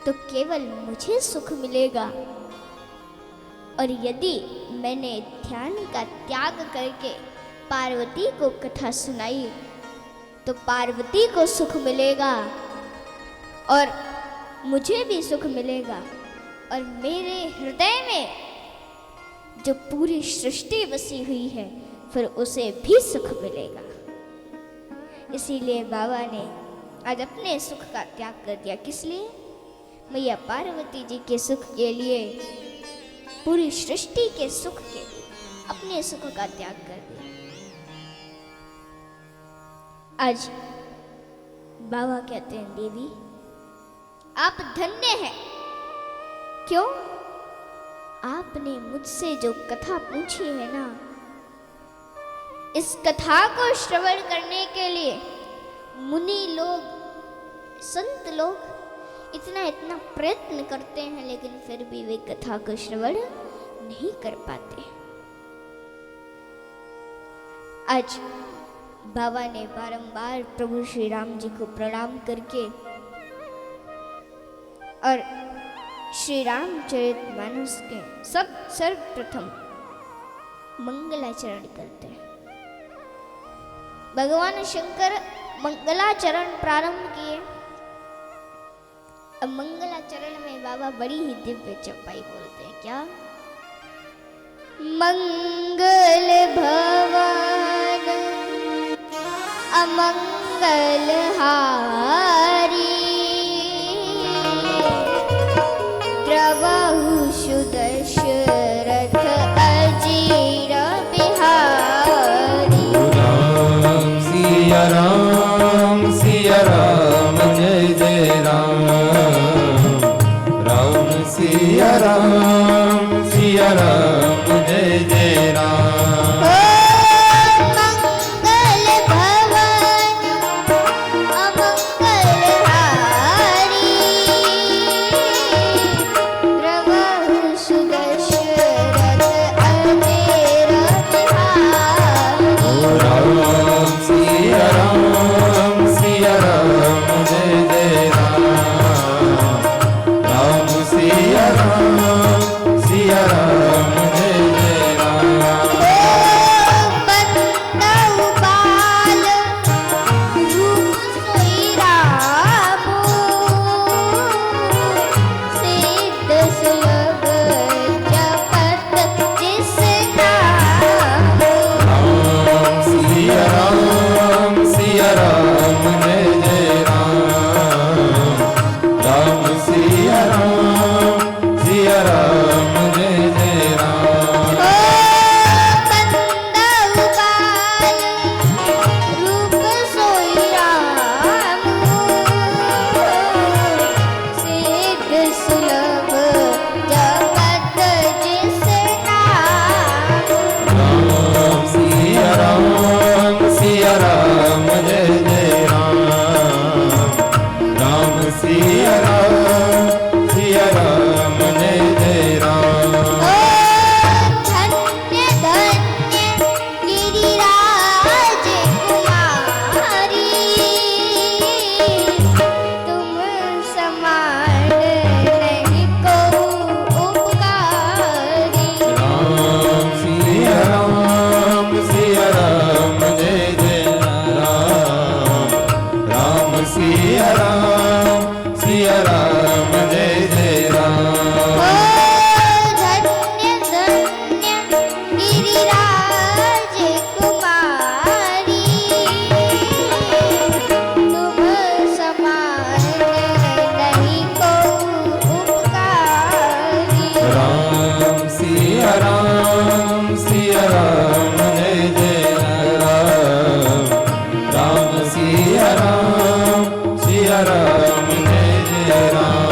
तो केवल मुझे सुख मिलेगा, और यदि मैंने ध्यान का त्याग करके पार्वती को कथा सुनाई तो पार्वती को सुख मिलेगा और मुझे भी सुख मिलेगा, और मेरे हृदय में जो पूरी सृष्टि बसी हुई है फिर उसे भी सुख मिलेगा। इसीलिए बाबा ने आज अपने सुख का त्याग कर दिया। किस लिए? मैया पार्वती जी के सुख के लिए, पूरी सृष्टि के सुख के लिए अपने सुख का त्याग कर दिया। आज बाबा कहते हैं, देवी आप धन्य हैं। क्यों? आपने मुझसे जो कथा पूछी है ना, इस कथा को श्रवण करने के लिए मुनि लोग, संत लोग इतना प्रयत्न करते हैं, लेकिन फिर भी वे कथा को श्रवण नहीं कर पाते। आज बाबा ने बारंबार प्रभु श्री राम जी को प्रणाम करके और श्री रामचरितमानस के सर्वप्रथम मंगलाचरण करते हैं। भगवान शंकर मंगलाचरण प्रारंभ किए। अब मंगलाचरण में बाबा बड़ी ही दिव्य चौपाई बोलते हैं। क्या? मंगल भवन अमंगल हारी, द्रवहु सुदशरथ अजीर बिहारी। सिया राम जय जय राम, राम सिया राम जय जय राम। मंगल भवन अमंगल हारी, द्रवहु सुदशरथ अजीर बिहारी। राम सिया राम जय जय राम, राम सिया राम जय जय राम। बंदउ बाल रूप सोई रामु, सिद्ध सुलभ जपत जिस नामु। राम सिया राम जय जय राम, राम सिया राम जय जय राम। बंदउ बाल रूप सोई रामु, सिद्ध सुलभ जपत जिस नामु। राम सिया राम जय जय राम, राम सिया राम जय जय राम। धन्य धन्य गिरिराज कुमारी, तुम समान नहीं को उपकारी। राम सिया राम जय जय राम, राम सिया राम जय जय राम। धन्य धन्य गिरिराज कुमारी, तुम समान नहीं को उपकारी। राम सिया राम जय जय राम, राम सिया राम जय जय राम।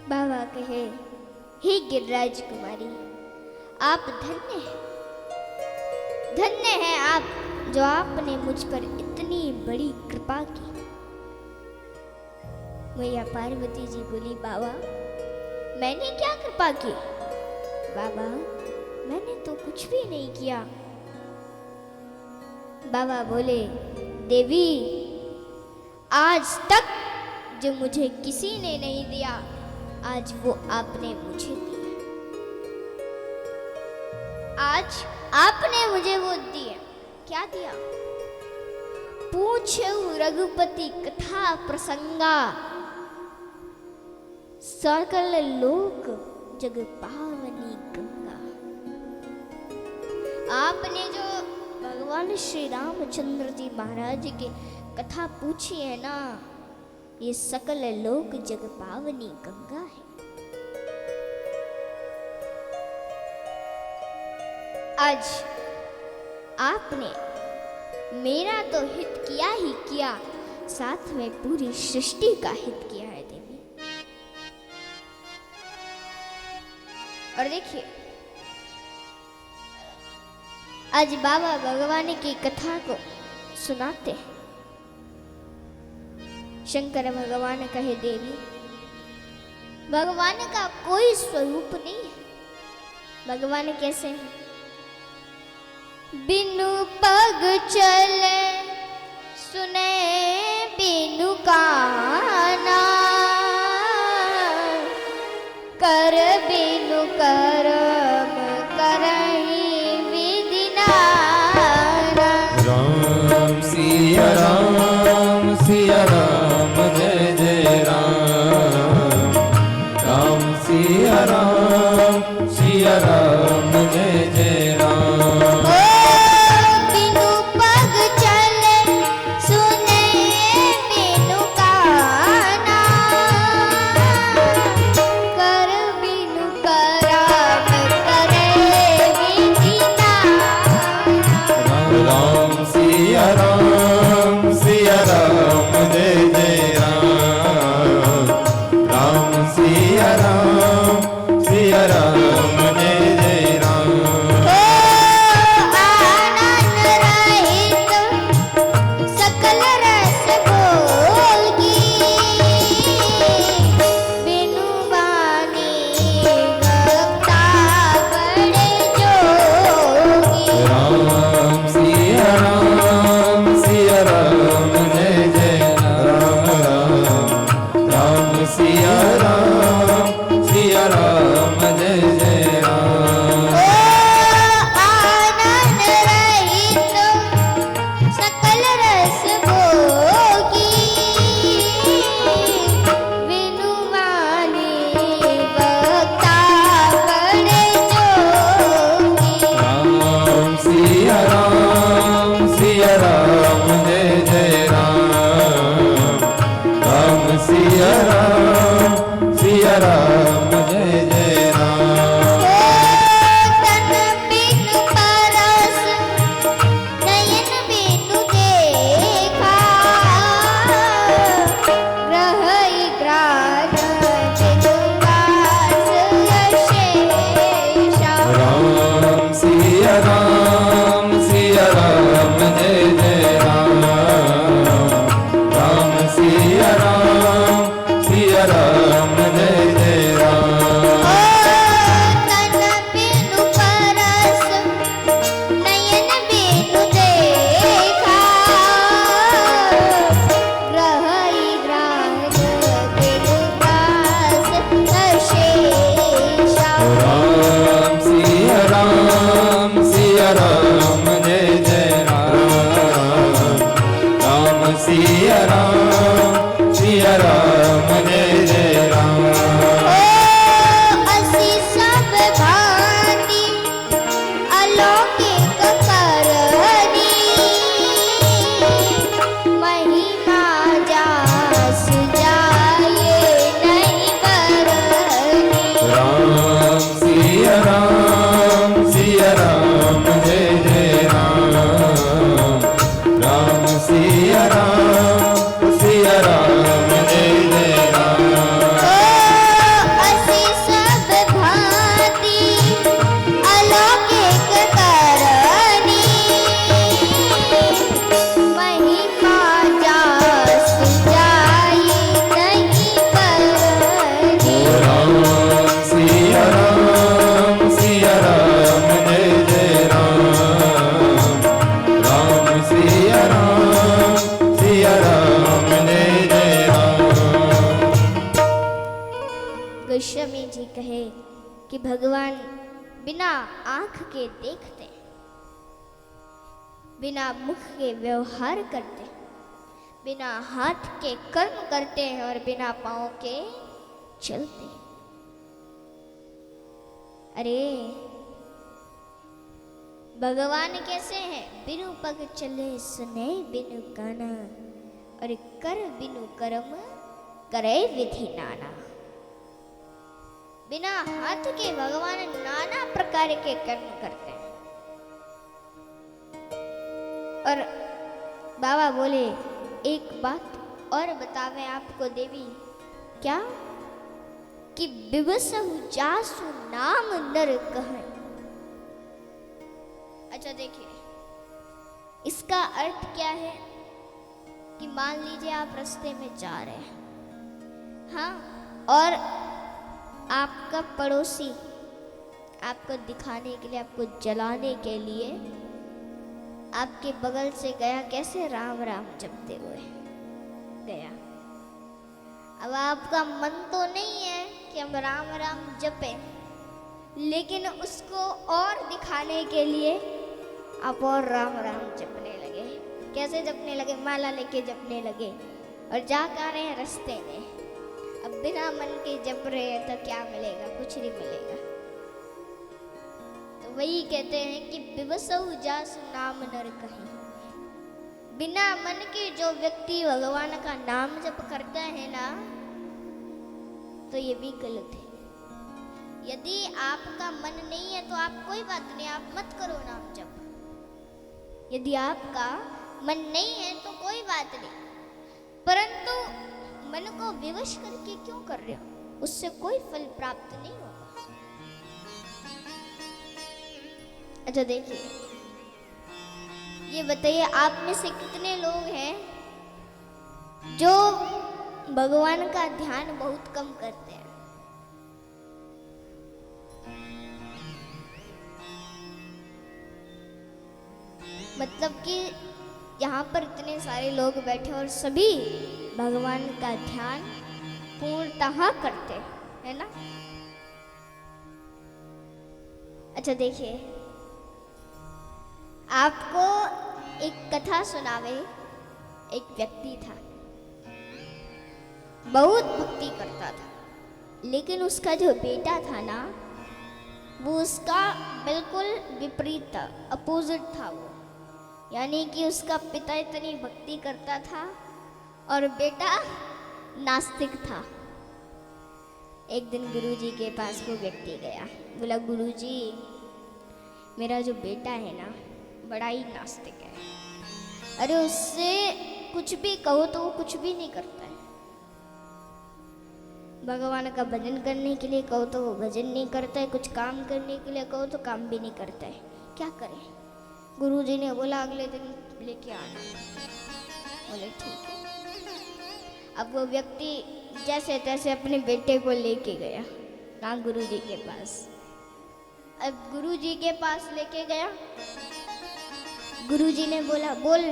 बाबा कहे, हे गिरिराज कुमारी, आप धन्य हैं आप, जो आपने मुझ पर इतनी बड़ी कृपा की। मैया पार्वती जी बोली, बाबा मैंने क्या कृपा की? बाबा मैंने तो कुछ भी नहीं किया। बाबा बोले, देवी आज तक जो मुझे किसी ने नहीं दिया, आज वो आपने मुझे दिया। आज आपने मुझे वो दिया। क्या दिया? पूछऊ रघुपति कथा प्रसंगा, सकल लोक जग पावनी गंगा। आपने जो भगवान श्री रामचंद्र जी महाराज की कथा पूछी है ना, ये सकल लोक जग पावनी गंगा है। आज आपने मेरा तो हित किया ही किया, साथ में पूरी सृष्टि का हित किया है देवी। और देखिए, आज बाबा भगवान की कथा को सुनाते हैं। शंकर भगवान कहे देवी, भगवान का कोई स्वरूप नहीं है। भगवान कैसे हैं? बिनु पग चले सुने बिनु काना, कर बिनु करम करहि विधि नाना। राम सिया राम सिया राम जय जय राम। राम सिया राम जय जय राम। बिनु पग चले सुने बिनु काना, कर बिनु करम करे विधि नाना। राम सिया राम जय कि भगवान बिना आंख के देखते, बिना मुख के व्यवहार करते, बिना हाथ के कर्म करते हैं और बिना पांव के चलते। अरे भगवान कैसे हैं? बिनु पग चले सुने बिनु गाना, और कर बिनु कर्म करे विधि नाना। बिना हाथ के भगवान नाना प्रकार के कर्म करते हैं। और बाबा बोले एक बात और बतावे आपको देवी, क्या? कि बिबसहु जासु नाम नर कहें। अच्छा देखिए, इसका अर्थ क्या है कि मान लीजिए आप रास्ते में जा रहे हैं, हाँ, और आपका पड़ोसी आपको दिखाने के लिए, आपको जलाने के लिए आपके बगल से गया, कैसे राम राम जपते हुए गया। अब आपका मन तो नहीं है कि हम राम राम जपें, लेकिन उसको और दिखाने के लिए आप और राम राम जपने लगे। कैसे जपने लगे? माला लेके जपने लगे और जा कर रहे हैं रास्ते में। अब बिना मन के जप रहे हैं तो क्या मिलेगा? कुछ नहीं मिलेगा। तो वही कहते हैं कि बिबसहु जासु नाम नर कहीं। बिना मन के जो व्यक्ति भगवान का नाम जप करता है ना, तो ये भी गलत है। यदि आपका मन नहीं है तो आप कोई बात नहीं, आप मत करो नाम जप। यदि आपका मन नहीं है तो कोई बात नहीं, परंतु मन को विवश करके क्यों कर रहे हो? उससे कोई फल प्राप्त नहीं होगा। अच्छा देखिए, ये बताइए आप में से कितने लोग हैं जो भगवान का ध्यान बहुत कम करते हैं? मतलब कि यहाँ पर इतने सारे लोग बैठे और सभी भगवान का ध्यान पूर्णतः करते हैं ना। अच्छा देखिए, आपको एक कथा सुनावे। एक व्यक्ति था, बहुत भक्ति करता था, लेकिन उसका जो बेटा था ना, वो उसका बिल्कुल विपरीत था, अपोजिट था वो। यानी कि उसका पिता इतनी भक्ति करता था और बेटा नास्तिक था। एक दिन गुरुजी के पास वो व्यक्ति गया, बोला गुरुजी, मेरा जो बेटा है ना, बड़ा ही नास्तिक है। अरे उससे कुछ भी कहो तो वो कुछ भी नहीं करता है। भगवान का भजन करने के लिए कहो तो वो भजन नहीं करता है, कुछ काम करने के लिए कहो तो काम भी नहीं करता है। क्या करें? गुरुजी ने बोला अगले दिन लेके आना। बोले ठीक है। अब वो व्यक्ति जैसे तैसे अपने बेटे को लेके गया ना गुरुजी के पास। अब गुरुजी के पास लेके गया, गुरुजी ने बोला बोल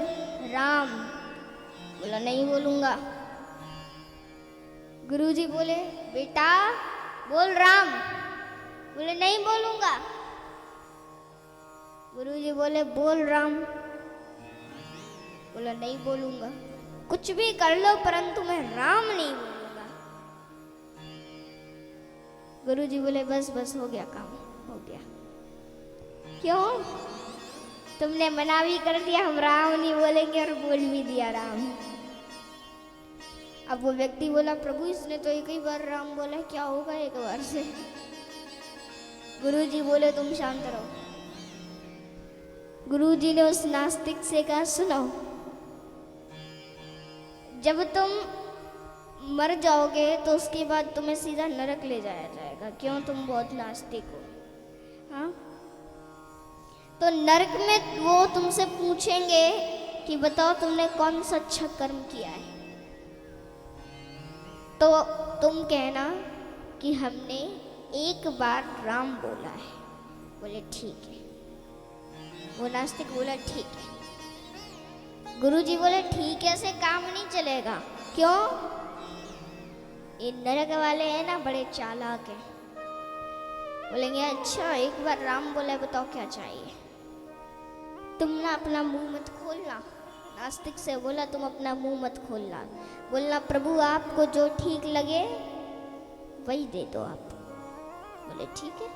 राम। बोला नहीं बोलूंगा। गुरुजी बोले बेटा बोल राम। बोले नहीं बोलूंगा। गुरुजी बोले बोल राम। बोला नहीं बोलूंगा। कुछ भी कर लो परंतु मैं राम नहीं बोलूंगा। गुरुजी बोले बस बस हो गया काम, हो गया। क्यों? तुमने मना भी कर दिया हम राम नहीं बोलेंगे और बोल भी दिया राम। अब वो व्यक्ति बोला प्रभु इसने तो एक ही बार राम बोला, क्या होगा एक बार से? गुरुजी बोले तुम शांत रहो। गुरुजी ने उस नास्तिक से कहा सुनो, जब तुम मर जाओगे तो उसके बाद तुम्हें सीधा नरक ले जाया जाएगा। क्यों? तुम बहुत नास्तिक हो। हाँ, तो नरक में वो तुमसे पूछेंगे कि बताओ तुमने कौन सा अच्छा कर्म किया है, तो तुम कहना कि हमने एक बार राम बोला है। बोले ठीक है। वो नास्तिक बोला ठीक है। गुरुजी बोले ठीक है से काम नहीं चलेगा। क्यों? ये नरक वाले हैं ना बड़े चालाक हैं। बोलेंगे अच्छा एक बार राम बोला, बताओ क्या चाहिए। तुम ना अपना मुंह मत खोलना। नास्तिक से बोला तुम अपना मुंह मत खोलना, बोलना प्रभु आपको जो ठीक लगे वही दे दो आप। बोले ठीक है।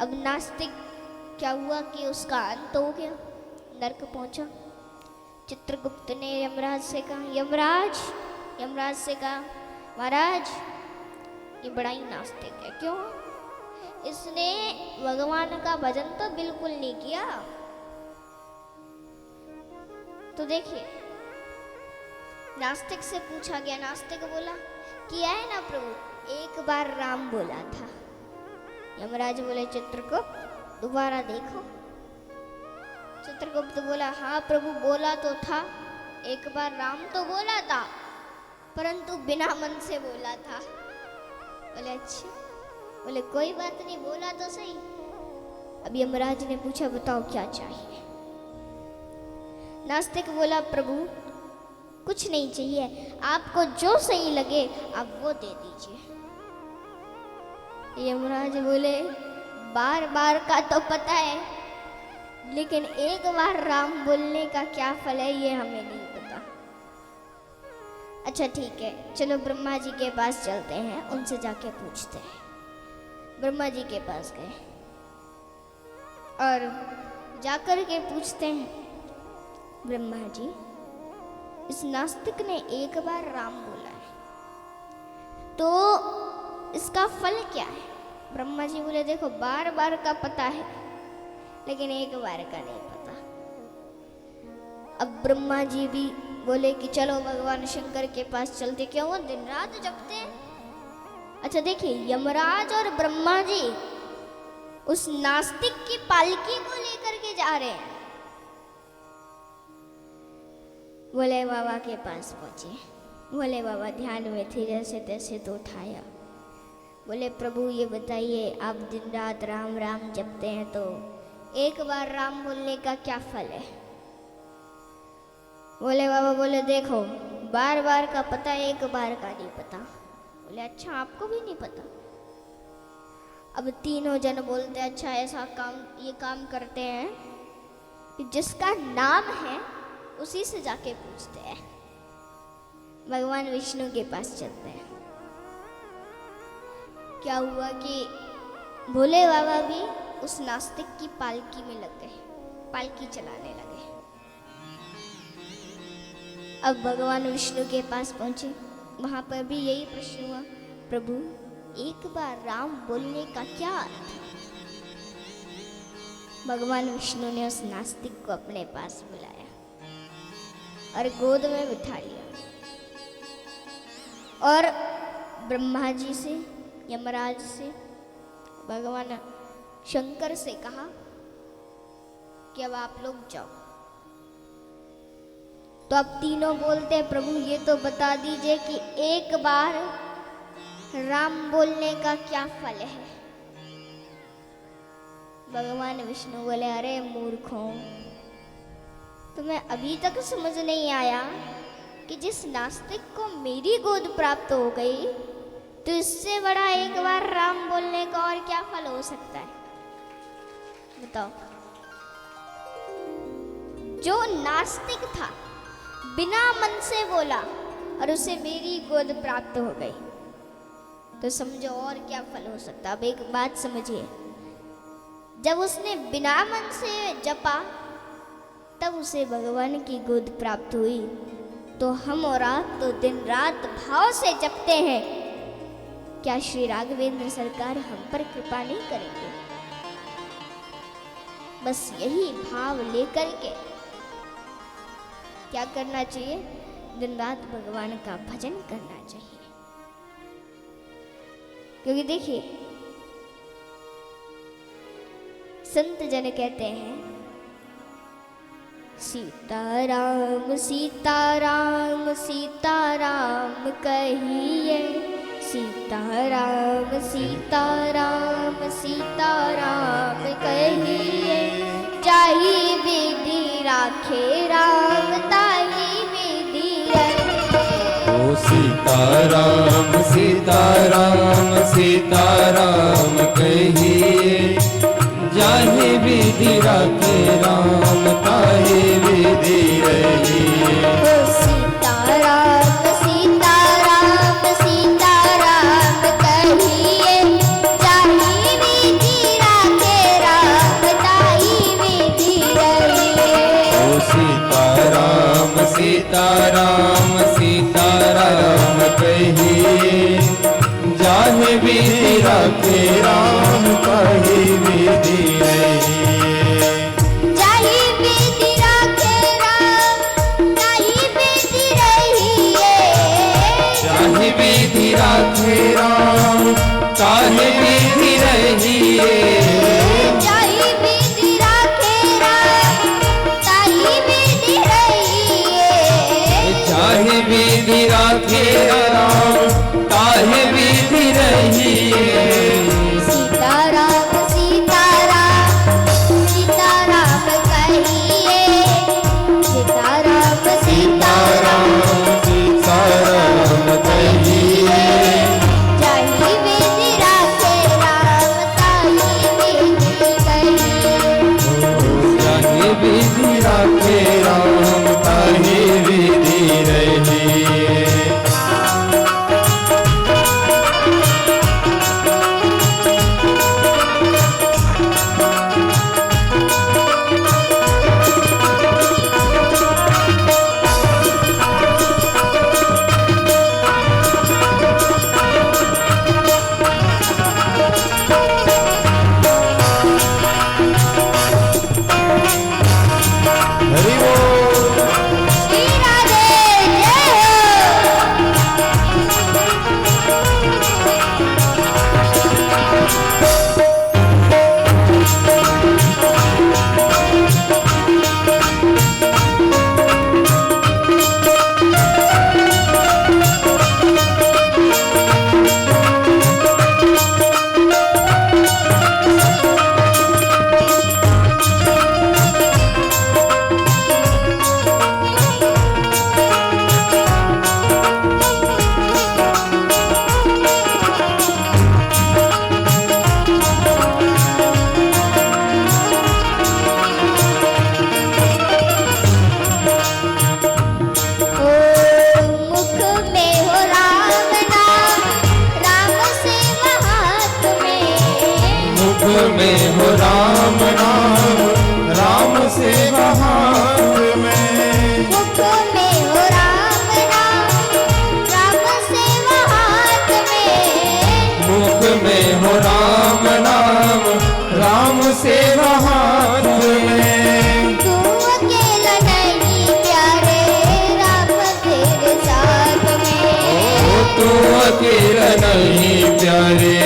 अब नास्तिक क्या हुआ कि उसका अंत हो गया, नरक पहुंचा। चित्रगुप्त ने यमराज से कहा, यमराज से कहा महाराज ये बड़ा ही नास्तिक है। क्यों? इसने भगवान का भजन तो बिल्कुल नहीं किया। तो देखिए नास्तिक से पूछा गया, नास्तिक बोला किया है ना प्रभु, एक बार राम बोला था। यमराज बोले चित्रगुप्त दोबारा देखो। चित्रगुप्त बोला हाँ प्रभु बोला तो था, एक बार राम तो बोला था परंतु बिना मन से बोला था। बोले अच्छा, बोले कोई बात नहीं, बोला तो सही। अब यमराज ने पूछा बताओ क्या चाहिए। नास्तिक बोला प्रभु कुछ नहीं चाहिए, आपको जो सही लगे आप वो दे दीजिए। यमराज बोले बार बार का तो पता है, लेकिन एक बार राम बोलने का क्या फल है ये हमें नहीं पता। अच्छा ठीक है, चलो ब्रह्मा जी के पास चलते हैं, उनसे जाके पूछते हैं। ब्रह्मा जी के पास गए और जाकर के पूछते हैं ब्रह्मा जी इस नास्तिक ने एक बार राम बोला है तो इसका फल क्या है। ब्रह्मा जी बोले देखो बार बार का पता है लेकिन एक बार का नहीं पता। अब ब्रह्मा जी भी बोले कि चलो भगवान शंकर के पास चलते, क्यों वो दिन रात जपते हैं। अच्छा देखिए यमराज और ब्रह्मा जी उस नास्तिक की पालकी को लेकर के जा रहे हैं। भोले बाबा के पास पहुंचे, भोले बाबा ध्यान में थे, जैसे तैसे तो उठाया। बोले प्रभु ये बताइए आप दिन रात राम राम जपते हैं तो एक बार राम बोलने का क्या फल है। भोले बाबा बोले देखो बार बार का पता है, एक बार का नहीं पता। बोले अच्छा आपको भी नहीं पता। अब तीनों जन बोलते अच्छा ऐसा काम, ये काम करते हैं कि जिसका नाम है उसी से जाके पूछते हैं। भगवान विष्णु के पास चलते हैं। क्या हुआ कि भोले बाबा भी उस नास्तिक की पालकी में लग गए, पालकी चलाने लगे। अब भगवान विष्णु के पास पहुंचे, वहां पर भी यही प्रश्न हुआ प्रभु एक बार राम बोलने का क्या अर्थ है। भगवान विष्णु ने उस नास्तिक को अपने पास बुलाया और गोद में बिठा लिया और ब्रह्मा जी से यमराज से भगवान शंकर से कहा कि अब आप लोग जाओ। तो अब तीनों बोलते हैं प्रभु ये तो बता दीजिए कि एक बार राम बोलने का क्या फल है। भगवान विष्णु बोले अरे मूर्खों, तुम्हें अभी तक समझ नहीं आया कि जिस नास्तिक को मेरी गोद प्राप्त हो गई तो इससे बड़ा एक बार राम बोलने का और क्या फल हो सकता है बताओ। जो नास्तिक था बिना मन से बोला और उसे मेरी गोद प्राप्त हो गई तो समझो और क्या फल हो सकता। अब एक बात समझिए, जब उसने बिना मन से जपा तब उसे भगवान की गोद प्राप्त हुई। तो हम और आप तो दिन रात भाव से जपते हैं, क्या श्री राघवेंद्र सरकार हम पर कृपा नहीं करेंगे। बस यही भाव लेकर के क्या करना चाहिए, दिन रात भगवान का भजन करना चाहिए। क्योंकि देखिए संत जन कहते हैं सीताराम सीताराम सीताराम कहिए, सीताराम सीताराम सीताराम कहिए। जाहि विधि राखे राम ताहि विधि रहे। सीताराम सीताराम सीताराम कहिए, जाहे विधि राखे राम ताहे विधि रहिए। ओ सीताराम सीताराम सीताराम कहिए, जाहि विधि राखे राम ताहि विधि रहिए। ओ सीताराम सीताराम सीताराम कहिए, जाहे विधि राखे राम ताहि विधि रहिए। जाहि विधि राखे राम ताहि विधि रहिए। जाहि विधि राखे राम ताहि विधि रहिए। जाहि विधि राखे राम ताहि विधि रहिए। जाहि विधि राखे राम ताहि विधि रहिए। सीताराम सीताराम सीताराम कहिए, सीताराम सीताराम सीताराम कहिए, जाहि विधि राखे राम ताहि विधि कहिए। जाहि विधि राखे राम ताहि विधि रहिए। हरि बोल। श्री राधे जय हो। मुख में हो राम नाम, राम से महात्म्य। मुख में हो राम नाम, राम से हाथ में। मुख में हो राम नाम, राम से महात्म्य। मुख में हो राम नाम, राम से हाथ में। तू अकेला नहीं प्यारे, राम तेरे साथ में। तू अकेला नहीं प्यारे,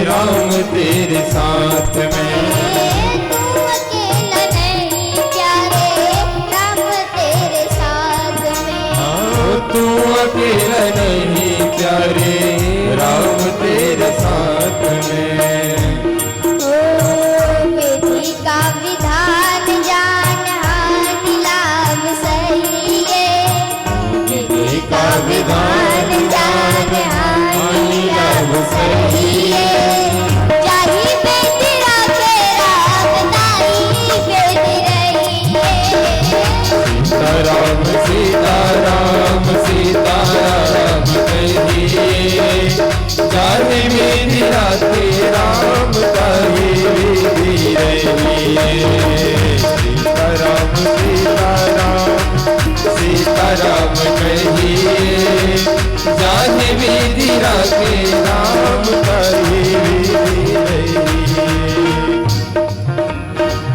राम तेरे साथ में। तू अकेला नहीं प्यारे, राम तेरे साथ में। तू अकेला नहीं प्यारे, राम तेरे साथ में। विधि का विधान जान, हानि लाभ सही है। विधि का विधान विधान जान, हानि लाभ सही सही है। जाहि विधि राखे राम ताहि विधि रहिए। सीताराम सीताराम सीताराम कहिए, जाहि विधि राखे राम ताहि विधि रहिए। सीताराम सीताराम सीताराम कहिए, जाहि विधि राखे राम